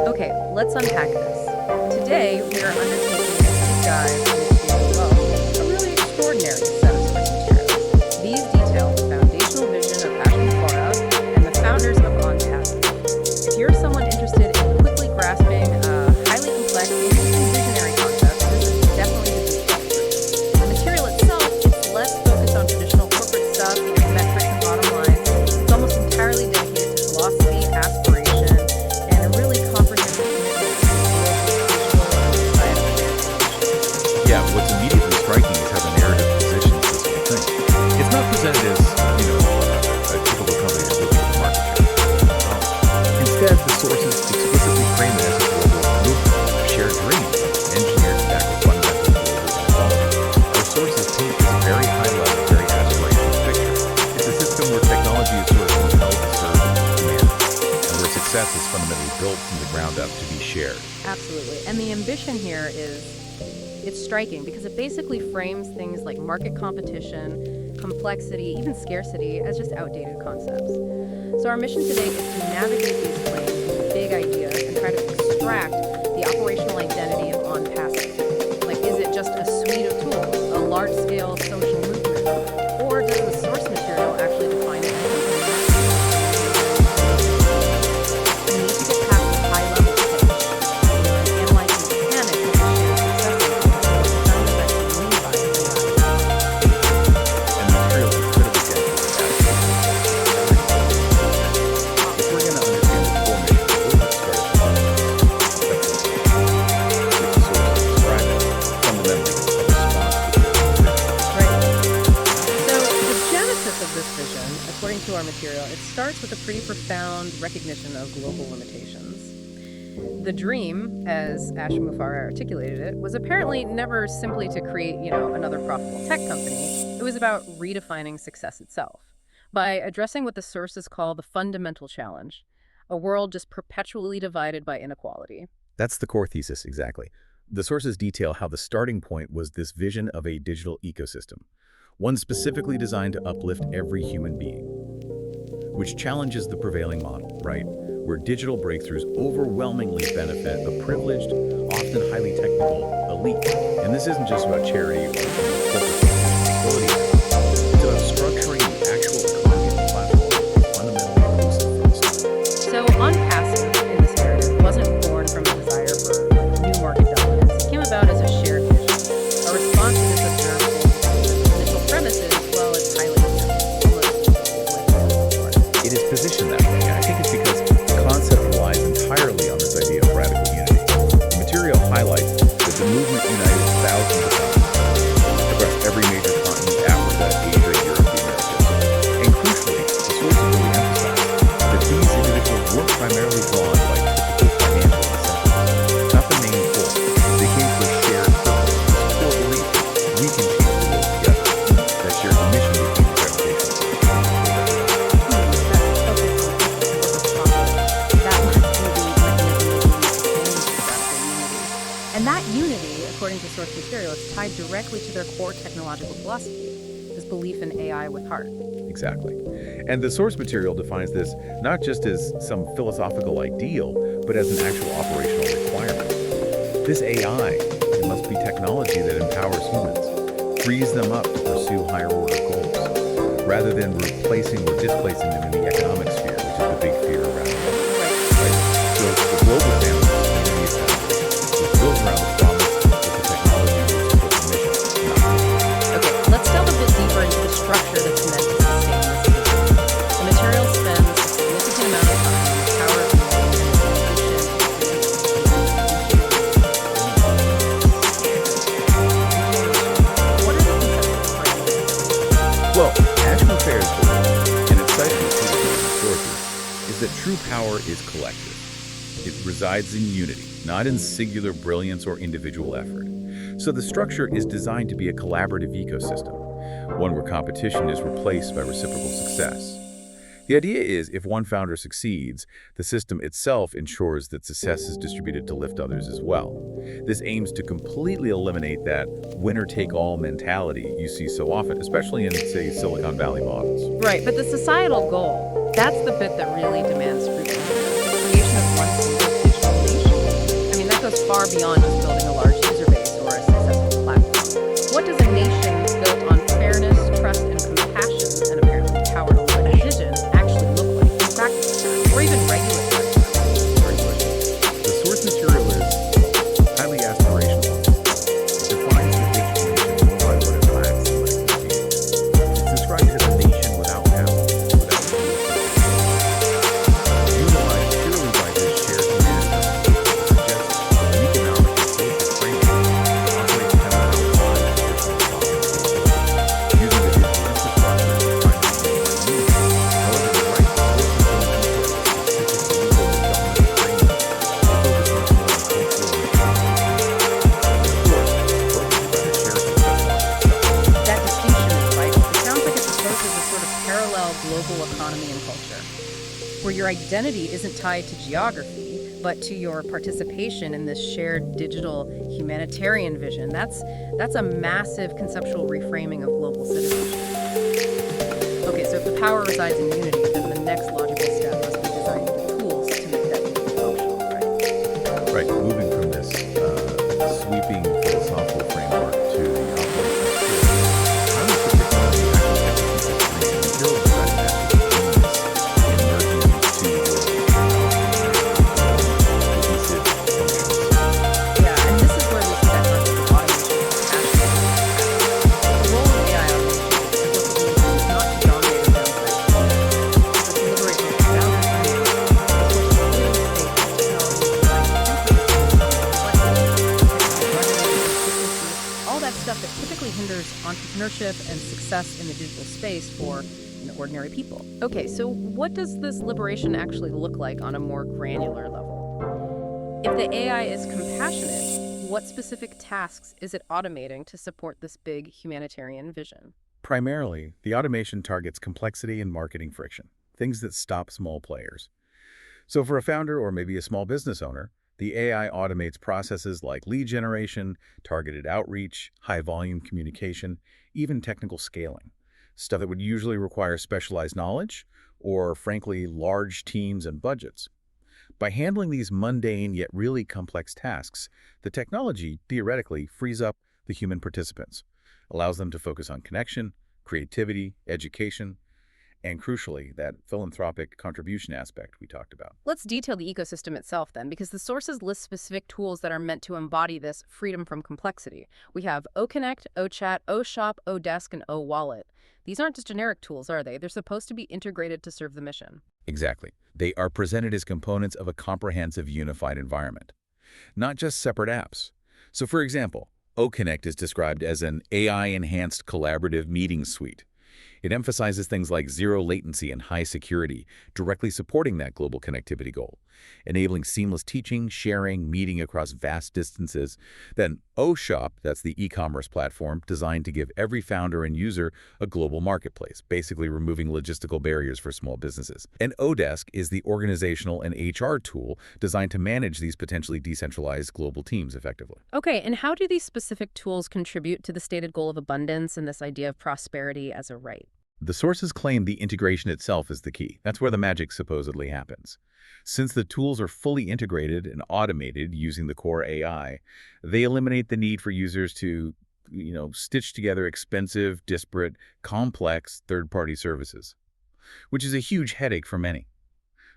Okay, let's unpack this. Today, we are undertaking a deep dive into, well, a really extraordinary set of source materials. These detail the foundational vision of Mufareh and the founders of ONPASSIVE. If you're someone interested in quickly grasping a highly complex, maybe even visionary concept, this is definitely the deep dive for you. The material itself, it's less focused on traditional corporate stuff, metrics and bottom lines. It's almost entirely dedicated to philosophy, aspiration, and a really comprehensive commitment to global, digital, and societal transformation. Yeah, what's immediately striking is how the narrative positions this whole thing. It's not presented as, a typical company that's looking for market share. Instead, the sources explicitly frame it as a global movement, a shared dream of engineered tech with fundamental global inequality. Our sources paint this very high-level, very aspirational picture. It's a system where technology is sort of compelled to serve humanity, and where success is fundamentally built from the ground up to be shared. Absolutely. And the ambition here is it's striking because it basically frames things like market competition, complexity, even scarcity as just outdated concepts. So our mission today is to navigate these claims, these big ideas, and try to extract the operational identity of ONPASSIVE. Like, is it just a suite of tools, a large-scale social movement, or does the source material actually define it as something else? We need to get past the high-level pitch, and analyze the mechanics of the shared success model that the founders actually mean by AI. And the material is incredibly dense with that. If we're going to understand the core mission, we'll have to start at the which the sources describe as fundamentally a response to the vision. Right. So the genesis of this vision, according to our material, it starts with a pretty profound recognition of global limitations. The dream, as Ash Mufareh articulated it, was apparently never simply to create, another profitable tech company. It was about redefining success itself by addressing what the sources call the fundamental challenge, a world just perpetually divided by inequality. That's the core thesis, exactly. The sources detail how the starting point was this vision of a digital ecosystem, one specifically designed to uplift every human being, which challenges the prevailing model, right? Where digital breakthroughs overwhelmingly benefit a privileged, often highly technical elite. And this isn't just about charity or corporate responsibility. It's about structuring the actual economy of the platform fundamentally inclusive from the start. So ONPASSIVE in this narrative wasn't born from a desire for new market dominance. It came about as a shared vision, a response to this observed initial premises, well, it's highly almost before. It is positioned that way, and I think it's because the concept relies entirely on this idea of radical unity. The material highlights that the movement united thousands of countries across every major continent, Africa, Asia, Europe, the Americas. And crucially, the sources really emphasize that these individuals weren't primarily drawn by typical financial incentives, not the main goal. They came for a shared purpose, this core belief that we can change the world together. That shared mission became the gravitational force. And that unity, according to source material, is tied directly to their core technological philosophy, this belief in AI with heart. Exactly. And the source material defines this not just as some philosophical ideal, but as an actual operational requirement. This AI, it must be technology that empowers humans, frees them up to pursue higher order goals, rather than replacing or displacing them in the economic sphere, which is the big fear around it. Right? So the global family, community of founders, is built around the promise that the technology will support the mission, not the Okay, let's delve a bit deeper into the structure that's meant to sustain this vision. The material spends a significant amount of time on the power of humanity and its ambition to create What are the conceptual behind this? Well, Ash Mufareh's belief, and it's cited repeatedly in the sources, is that true power is collective. It resides in unity, not in singular brilliance or individual effort. So the structure is designed to be a collaborative ecosystem, one where competition is replaced by reciprocal success. The idea is if one founder succeeds, the system itself ensures that success is distributed to lift others as well. This aims to completely eliminate that winner-take-all mentality you see so often, especially in, say, Silicon Valley models. Right, but the societal goal, that's the bit that really demands scrutiny. The creation of one single digital far beyond just building a large user base or a successful platform. What does a nation built on fairness, trust, and compassion, and apparently power to live a vision, actually look like in practice, or even regulatory terms? The source material is highly aspirational. It defines the digital nation by what it lacks in legislation. It's described as a nation without power, without legal authority. Unified purely by this shared humanity suggests an economic and social framework that operates heavily outside the traditional sovereign state, using the digital infrastructure to find the unity. However, the right to continue details specific to legal and government framework focus much more on cultural and That distinction is vital. It sounds like it proposes a sort of parallel global economy and culture, where your identity isn't tied to geography, but to your participation in this shared digital humanitarian vision. That's a massive conceptual reframing of global citizenship. Okay, so if the power resides in unity, then the next logical step must be designing the tools to make that unity functional, right? Right, moving from this sweeping philosophical framework to the operational skills, how does the technology actually execute this dream? And here we'll try to match the genius in merging these two worlds, cohesive functions. Yeah, and this is where we see that concept of automation and compassion. The role of AI automation is not to dominate or downsize humanity, but to liberate from boundary finding, all that stuff that typically hinders entrepreneurship and success in the digital space for ordinary people. Okay, so what does this liberation actually look like on a more granular level? If the AI is compassionate, what specific tasks is it automating to support this big humanitarian vision? Primarily, the automation targets complexity and marketing friction, things that stop small players. So for a founder or maybe a small business owner, the AI automates processes like lead generation, targeted outreach, high-volume communication, even technical scaling, stuff that would usually require specialized knowledge or, frankly, large teams and budgets. By handling these mundane yet really complex tasks, the technology, theoretically, frees up the human participants, allows them to focus on connection, creativity, education, and crucially, that philanthropic contribution aspect we talked about. Let's detail the ecosystem itself then, because the sources list specific tools that are meant to embody this freedom from complexity. We have OConnect, OChat, OShop, ODesk, and OWallet. These aren't just generic tools, are they? They're supposed to be integrated to serve the mission. Exactly. They are presented as components of a comprehensive, unified environment, not just separate apps. So for example, OConnect is described as an AI-enhanced collaborative meeting suite. It emphasizes things like zero latency and high security, directly supporting that global connectivity goal, enabling seamless teaching, sharing, meeting across vast distances. Then OShop, that's the e-commerce platform designed to give every founder and user a global marketplace, basically removing logistical barriers for small businesses. And Odesk is the organizational and HR tool designed to manage these potentially decentralized global teams effectively. Okay, and how do these specific tools contribute to the stated goal of abundance and this idea of prosperity as a right? The sources claim the integration itself is the key. That's where the magic supposedly happens. Since the tools are fully integrated and automated using the core AI, they eliminate the need for users to, stitch together expensive, disparate, complex third-party services, which is a huge headache for many.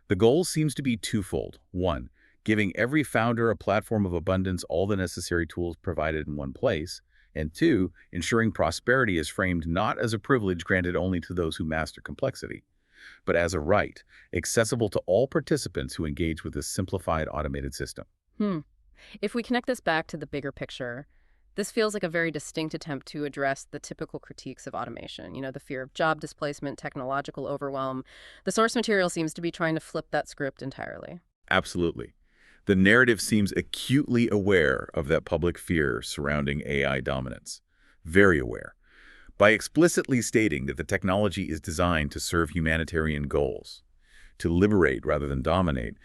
The goal seems to be twofold. One, giving every founder a platform of abundance, all the necessary tools provided in one place. And two, ensuring prosperity is framed not as a privilege granted only to those who master complexity, but as a right, accessible to all participants who engage with this simplified automated system. If we connect this back to the bigger picture, this feels like a very distinct attempt to address the typical critiques of automation, the fear of job displacement, technological overwhelm. The source material seems to be trying to flip that script entirely. Absolutely. The narrative seems acutely aware of that public fear surrounding AI dominance. Very aware. By explicitly stating that the technology is designed to serve humanitarian goals, to liberate rather than dominate,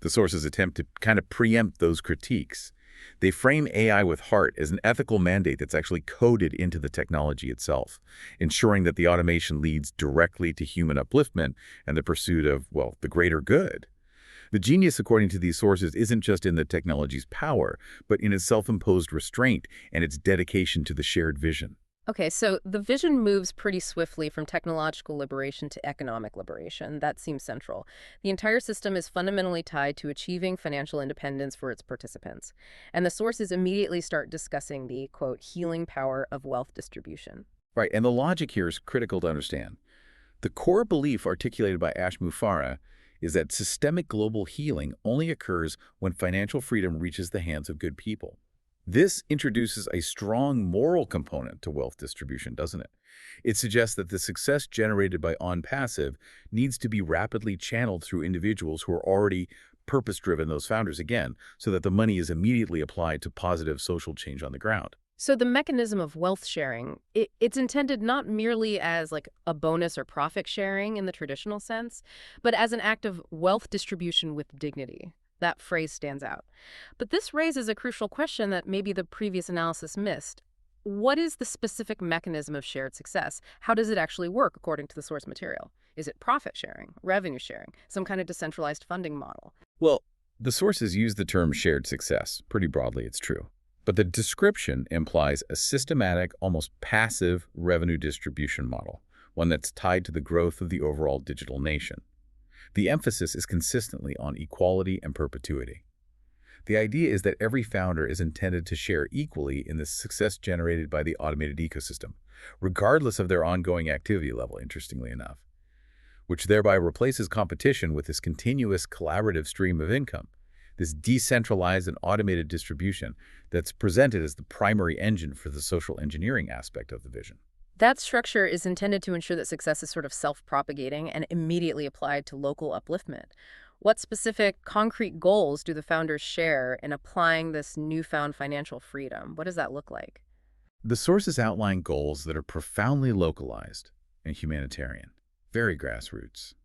the sources attempt to kind of preempt those critiques. They frame AI with heart as an ethical mandate that's actually coded into the technology itself, ensuring that the automation leads directly to human upliftment and the pursuit of, the greater good. The genius, according to these sources, isn't just in the technology's power, but in its self-imposed restraint and its dedication to the shared vision. Okay, so the vision moves pretty swiftly from technological liberation to economic liberation. That seems central. The entire system is fundamentally tied to achieving financial independence for its participants. And the sources immediately start discussing the, quote, healing power of wealth distribution. Right, and the logic here is critical to understand. The core belief articulated by Mufareh is that systemic global healing only occurs when financial freedom reaches the hands of good people. This introduces a strong moral component to wealth distribution, doesn't it? It suggests that the success generated by ONPASSIVE needs to be rapidly channeled through individuals who are already purpose-driven, those founders again, so that the money is immediately applied to positive social change on the ground. So the mechanism of wealth sharing, it's intended not merely as like a bonus or profit sharing in the traditional sense, but as an act of wealth distribution with dignity. That phrase stands out. But this raises a crucial question that maybe the previous analysis missed. What is the specific mechanism of shared success? How does it actually work according to the source material? Is it profit sharing, revenue sharing, some kind of decentralized funding model? Well, the sources use the term shared success. Pretty broadly, it's true. But the description implies a systematic, almost passive revenue distribution model, one that's tied to the growth of the overall digital nation. The emphasis is consistently on equality and perpetuity. The idea is that every founder is intended to share equally in the success generated by the automated ecosystem, regardless of their ongoing activity level, interestingly enough, which thereby replaces competition with this continuous collaborative stream of income, this decentralized and automated distribution that's presented as the primary engine for the social engineering aspect of the vision. That structure is intended to ensure that success is sort of self-propagating and immediately applied to local upliftment. What specific concrete goals do the founders share in applying this newfound financial freedom? What does that look like? The sources outline goals that are profoundly localized and humanitarian, very grassroots.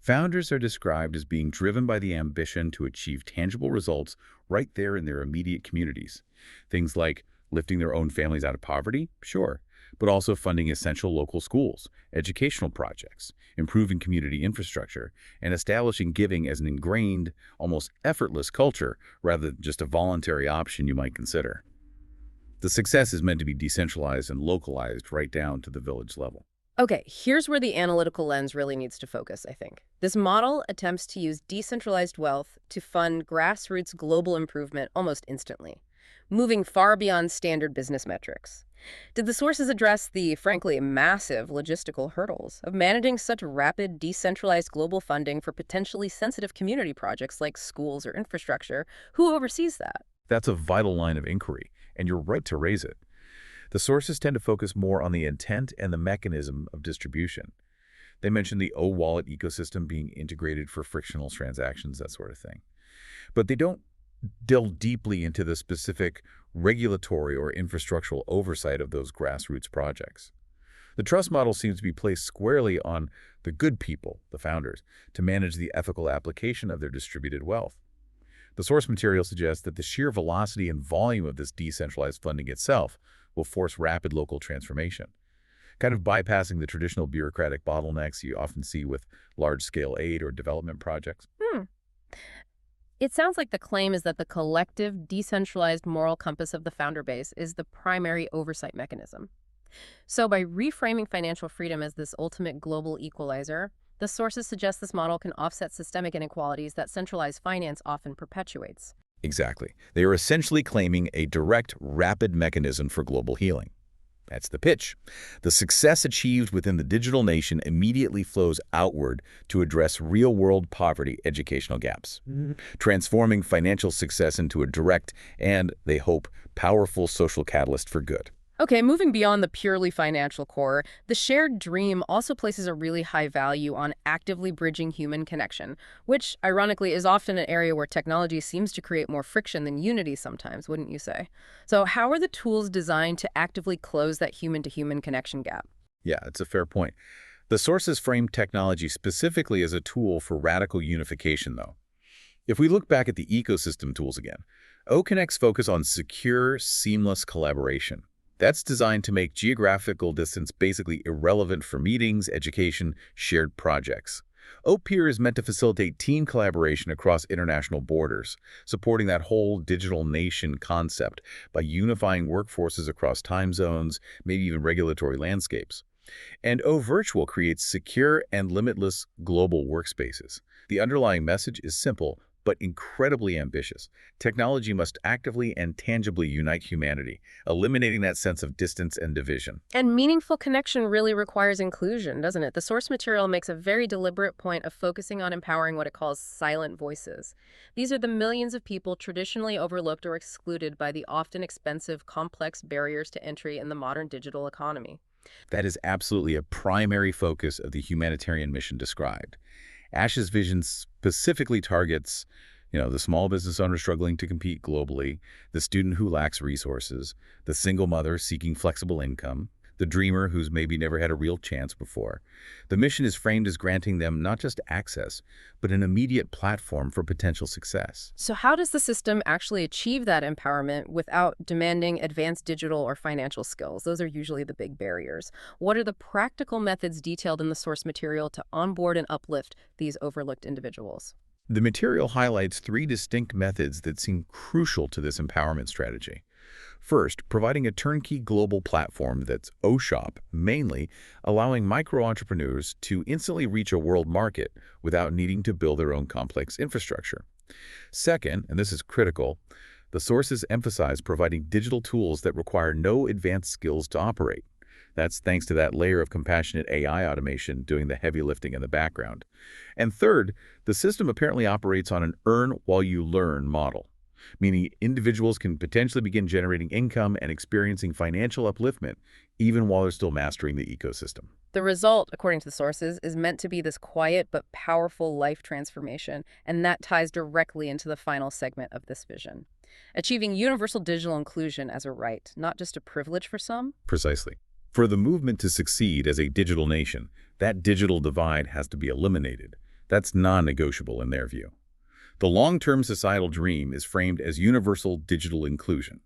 Founders are described as being driven by the ambition to achieve tangible results right there in their immediate communities. Things like lifting their own families out of poverty, sure, but also funding essential local schools, educational projects, improving community infrastructure, and establishing giving as an ingrained, almost effortless culture rather than just a voluntary option you might consider. The success is meant to be decentralized and localized right down to the village level. Okay, here's where the analytical lens really needs to focus, I think. This model attempts to use decentralized wealth to fund grassroots global improvement almost instantly, moving far beyond standard business metrics. Did the sources address the, frankly, massive logistical hurdles of managing such rapid, decentralized global funding for potentially sensitive community projects like schools or infrastructure? Who oversees that? That's a vital line of inquiry, and you're right to raise it. The sources tend to focus more on the intent and the mechanism of distribution. They mention the O-wallet ecosystem being integrated for frictionless transactions, that sort of thing. But they don't delve deeply into the specific regulatory or infrastructural oversight of those grassroots projects. The trust model seems to be placed squarely on the good people, the founders, to manage the ethical application of their distributed wealth. The source material suggests that the sheer velocity and volume of this decentralized funding itself will force rapid local transformation, kind of bypassing the traditional bureaucratic bottlenecks you often see with large-scale aid or development projects. It sounds like the claim is that the collective, decentralized moral compass of the founder base is the primary oversight mechanism. So by reframing financial freedom as this ultimate global equalizer, the sources suggest this model can offset systemic inequalities that centralized finance often perpetuates. Exactly. They are essentially claiming a direct, rapid mechanism for global healing. That's the pitch. The success achieved within the digital nation immediately flows outward to address real-world poverty educational gaps, transforming financial success into a direct and, they hope, powerful social catalyst for good. Okay, moving beyond the purely financial core, the shared dream also places a really high value on actively bridging human connection, which, ironically, is often an area where technology seems to create more friction than unity sometimes, wouldn't you say? So how are the tools designed to actively close that human-to-human connection gap? Yeah, it's a fair point. The sources frame technology specifically as a tool for radical unification, though. If we look back at the ecosystem tools again, OConnect's focus on secure, seamless collaboration. That's designed to make geographical distance basically irrelevant for meetings, education, shared projects. OPIR is meant to facilitate team collaboration across international borders, supporting that whole digital nation concept by unifying workforces across time zones, maybe even regulatory landscapes. And O-Virtual creates secure and limitless global workspaces. The underlying message is simple, but incredibly ambitious. Technology must actively and tangibly unite humanity, eliminating that sense of distance and division. And meaningful connection really requires inclusion, doesn't it? The source material makes a very deliberate point of focusing on empowering what it calls silent voices. These are the millions of people traditionally overlooked or excluded by the often expensive, complex barriers to entry in the modern digital economy. That is absolutely a primary focus of the humanitarian mission described. Ash's vision specifically targets, the small business owner struggling to compete globally, the student who lacks resources, the single mother seeking flexible income, the dreamer who's maybe never had a real chance before. The mission is framed as granting them not just access, but an immediate platform for potential success. So how does the system actually achieve that empowerment without demanding advanced digital or financial skills? Those are usually the big barriers. What are the practical methods detailed in the source material to onboard and uplift these overlooked individuals? The material highlights 3 distinct methods that seem crucial to this empowerment strategy. First, providing a turnkey global platform that's O-Shop, mainly allowing micro-entrepreneurs to instantly reach a world market without needing to build their own complex infrastructure. Second, and this is critical, the sources emphasize providing digital tools that require no advanced skills to operate. That's thanks to that layer of compassionate AI automation doing the heavy lifting in the background. And third, the system apparently operates on an earn-while-you-learn model, meaning individuals can potentially begin generating income and experiencing financial upliftment even while they're still mastering the ecosystem. The result, according to the sources, is meant to be this quiet but powerful life transformation, and that ties directly into the final segment of this vision. Achieving universal digital inclusion as a right, not just a privilege for some. Precisely. For the movement to succeed as a digital nation, that digital divide has to be eliminated. That's non-negotiable in their view. The long-term societal dream is framed as universal digital inclusion,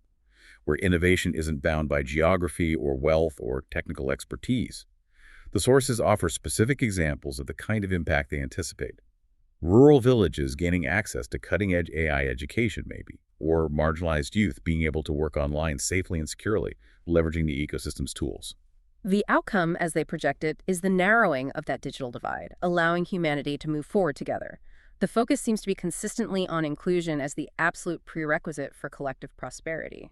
where innovation isn't bound by geography or wealth or technical expertise. The sources offer specific examples of the kind of impact they anticipate. Rural villages gaining access to cutting-edge AI education, maybe, or marginalized youth being able to work online safely and securely, leveraging the ecosystem's tools. The outcome, as they project it, is the narrowing of that digital divide, allowing humanity to move forward together. The focus seems to be consistently on inclusion as the absolute prerequisite for collective prosperity.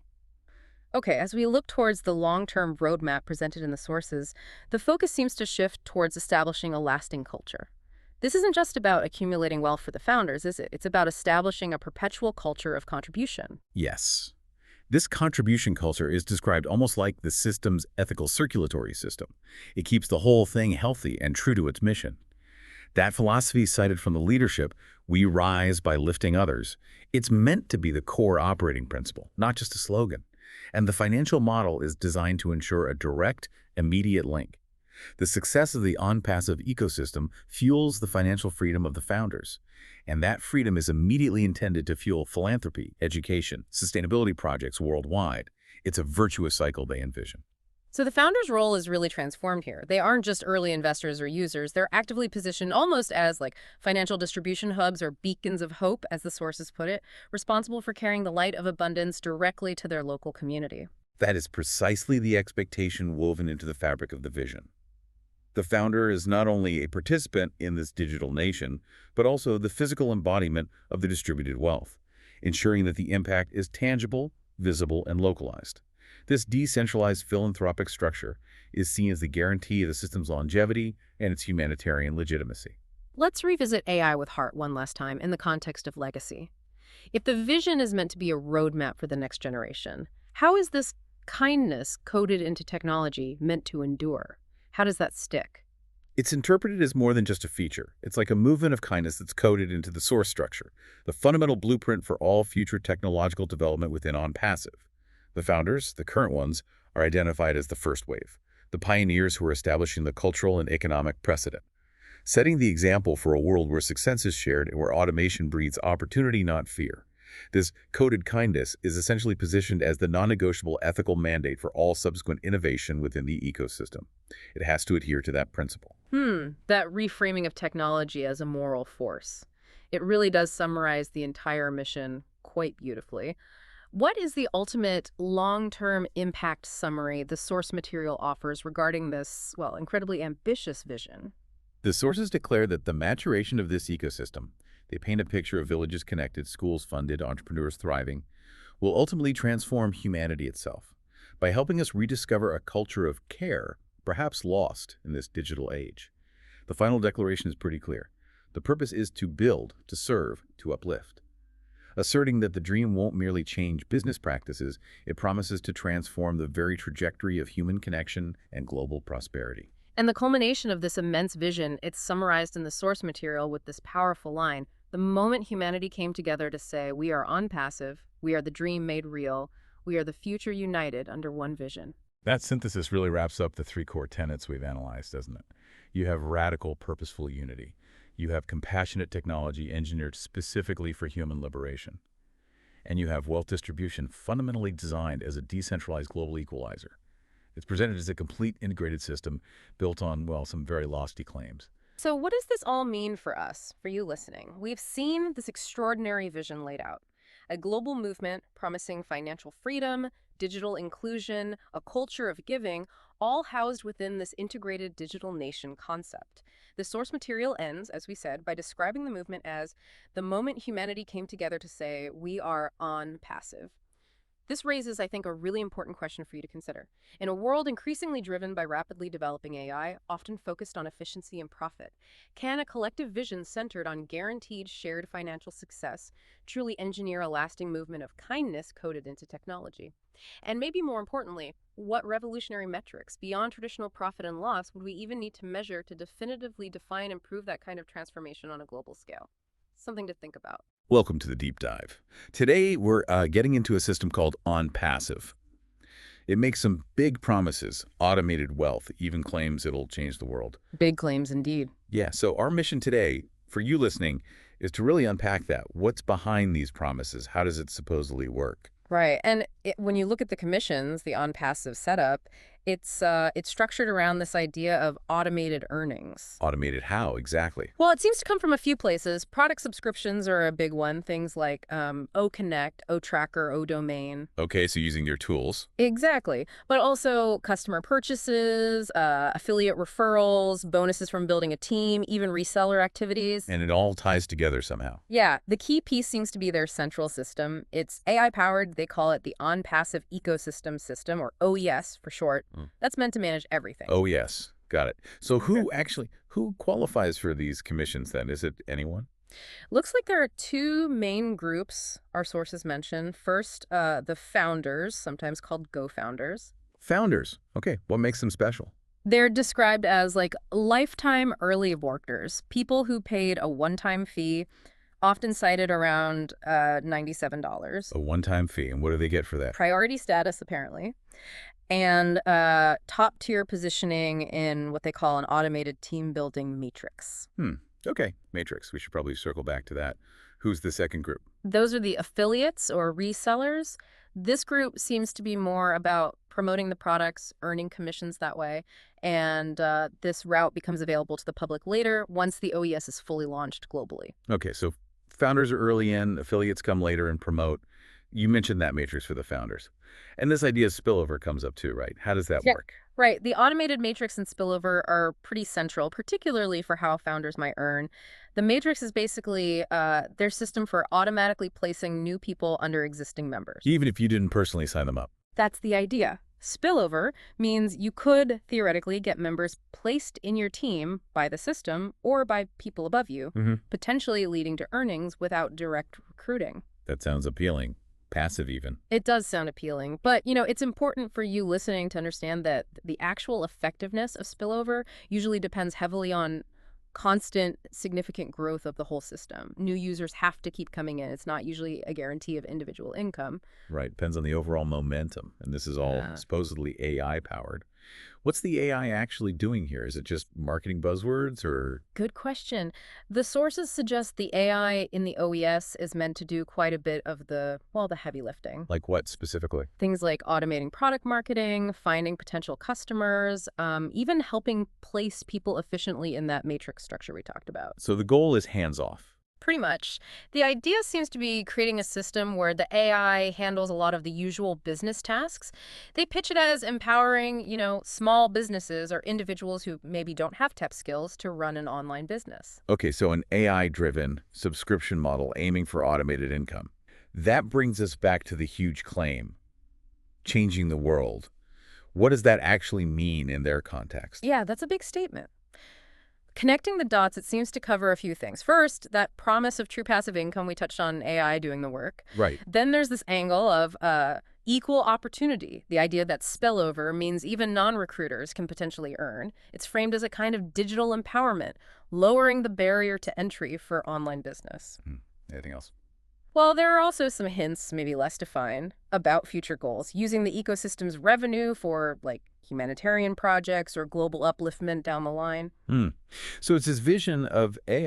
Okay, as we look towards the long-term roadmap presented in the sources, the focus seems to shift towards establishing a lasting culture. This isn't just about accumulating wealth for the founders, is it? It's about establishing a perpetual culture of contribution. Yes. This contribution culture is described almost like the system's ethical circulatory system. It keeps the whole thing healthy and true to its mission. That philosophy cited from the leadership, we rise by lifting others, it's meant to be the core operating principle, not just a slogan. And the financial model is designed to ensure a direct, immediate link. The success of the ONPASSIVE ecosystem fuels the financial freedom of the founders. And that freedom is immediately intended to fuel philanthropy, education, sustainability projects worldwide. It's a virtuous cycle they envision. So the founder's role is really transformed here. They aren't just early investors or users. They're actively positioned almost as like financial distribution hubs or beacons of hope, as the sources put it, responsible for carrying the light of abundance directly to their local community. That is precisely the expectation woven into the fabric of the vision. The founder is not only a participant in this digital nation, but also the physical embodiment of the distributed wealth, ensuring that the impact is tangible, visible, and localized. This decentralized philanthropic structure is seen as the guarantee of the system's longevity and its humanitarian legitimacy. Let's revisit AI with heart one last time in the context of legacy. If the vision is meant to be a roadmap for the next generation, how is this kindness coded into technology meant to endure? How does that stick? It's interpreted as more than just a feature. It's like a movement of kindness that's coded into the source structure, the fundamental blueprint for all future technological development within ONPASSIVE. The founders, the current ones, are identified as the first wave, the pioneers who are establishing the cultural and economic precedent, setting the example for a world where success is shared and where automation breeds opportunity, not fear. This coded kindness is essentially positioned as the non-negotiable ethical mandate for all subsequent innovation within the ecosystem. It has to adhere to that principle. That reframing of technology as a moral force. It really does summarize the entire mission quite beautifully. What is the ultimate long-term impact summary the source material offers regarding this, well, incredibly ambitious vision? The sources declare that the maturation of this ecosystem, they paint a picture of villages connected, schools funded, entrepreneurs thriving, will ultimately transform humanity itself by helping us rediscover a culture of care, perhaps lost in this digital age. The final declaration is pretty clear. The purpose is to build, to serve, to uplift. Asserting that the dream won't merely change business practices, it promises to transform the very trajectory of human connection and global prosperity. And the culmination of this immense vision, it's summarized in the source material with this powerful line: the moment humanity came together to say, we are ONPASSIVE, we are the dream made real, we are the future united under one vision. That synthesis really wraps up the three core tenets we've analyzed, doesn't it? You have radical, purposeful unity. You have compassionate technology engineered specifically for human liberation. And you have wealth distribution fundamentally designed as a decentralized global equalizer. It's presented as a complete integrated system built on, well, some very lofty claims. So what does this all mean for us, for you listening? We've seen this extraordinary vision laid out. A global movement promising financial freedom, digital inclusion, a culture of giving, all housed within this integrated digital nation concept. The source material ends, as we said, by describing the movement as the moment humanity came together to say, we are ONPASSIVE. This raises, I think, a really important question for you to consider. In a world increasingly driven by rapidly developing AI, often focused on efficiency and profit, can a collective vision centered on guaranteed shared financial success truly engineer a lasting movement of kindness coded into technology? And maybe more importantly, what revolutionary metrics, beyond traditional profit and loss, would we even need to measure to definitively define and prove that kind of transformation on a global scale? Something to think about. Welcome to the deep dive. Today, we're getting into a system called ONPASSIVE. It makes some big promises, automated wealth, even claims it'll change the world. Big claims indeed. Yeah, so our mission today, for you listening, is to really unpack that. What's behind these promises? How does it supposedly work? Right. And when you look at the commissions, the ONPASSIVE setup, it's structured around this idea of automated earnings. Automated how, exactly? Well, it seems to come from a few places. Product subscriptions are a big one. Things like OConnect, OTracker, ODomain. Okay, so using your tools. Exactly. But also customer purchases, affiliate referrals, bonuses from building a team, even reseller activities. And it all ties together somehow. Yeah, the key piece seems to be their central system. It's AI-powered. They call it the ONPASSIVE Ecosystem System, or OES for short. That's meant to manage everything. Oh, yes. Got it. So who qualifies for these commissions then? Is it anyone? Looks like there are two main groups our sources mention. First, the founders, sometimes called Go-Founders. Founders. Okay. What makes them special? They're described as like lifetime early workers, people who paid a one-time fee, often cited around $97. A one-time fee. And what do they get for that? Priority status, apparently. And top-tier positioning in what they call an automated team-building matrix. Okay. Matrix. We should probably circle back to that. Who's the second group? Those are the affiliates or resellers. This group seems to be more about promoting the products, earning commissions that way, and this route becomes available to the public later once the OES is fully launched globally. Okay, so founders are early in, affiliates come later and promote. You mentioned that matrix for the founders. And this idea of spillover comes up too, right? How does that work? Right. The automated matrix and spillover are pretty central, particularly for how founders might earn. The matrix is basically their system for automatically placing new people under existing members. Even if you didn't personally sign them up. That's the idea. Spillover means you could theoretically get members placed in your team by the system or by people above you, potentially leading to earnings without direct recruiting. That sounds appealing. Passive even. It does sound appealing, but it's important for you listening to understand that the actual effectiveness of spillover usually depends heavily on constant, significant growth of the whole system. New users have to keep coming in. It's not usually a guarantee of individual income. Right. Depends on the overall momentum. And this is all supposedly AI powered. What's the AI actually doing here? Is it just marketing buzzwords or Good question. The sources suggest the AI in the OES is meant to do quite a bit of the heavy lifting. like what specifically? Things like automating product marketing, finding potential customers, even helping place people efficiently in that matrix structure we talked about. So the goal is hands-off. Pretty much. The idea seems to be creating a system where the AI handles a lot of the usual business tasks. They pitch it as empowering, small businesses or individuals who maybe don't have tech skills to run an online business. Okay, so an AI-driven subscription model aiming for automated income. That brings us back to the huge claim, changing the world. What does that actually mean in their context? Yeah, that's a big statement. Connecting the dots, it seems to cover a few things. First, that promise of true passive income, we touched on AI doing the work. Right. Then there's this angle of equal opportunity, the idea that spillover means even non-recruiters can potentially earn. It's framed as a kind of digital empowerment, lowering the barrier to entry for online business. Anything else? Well, there are also some hints, maybe less defined, about future goals, using the ecosystem's revenue for, like, humanitarian projects or global upliftment down the line. So it's this vision of AI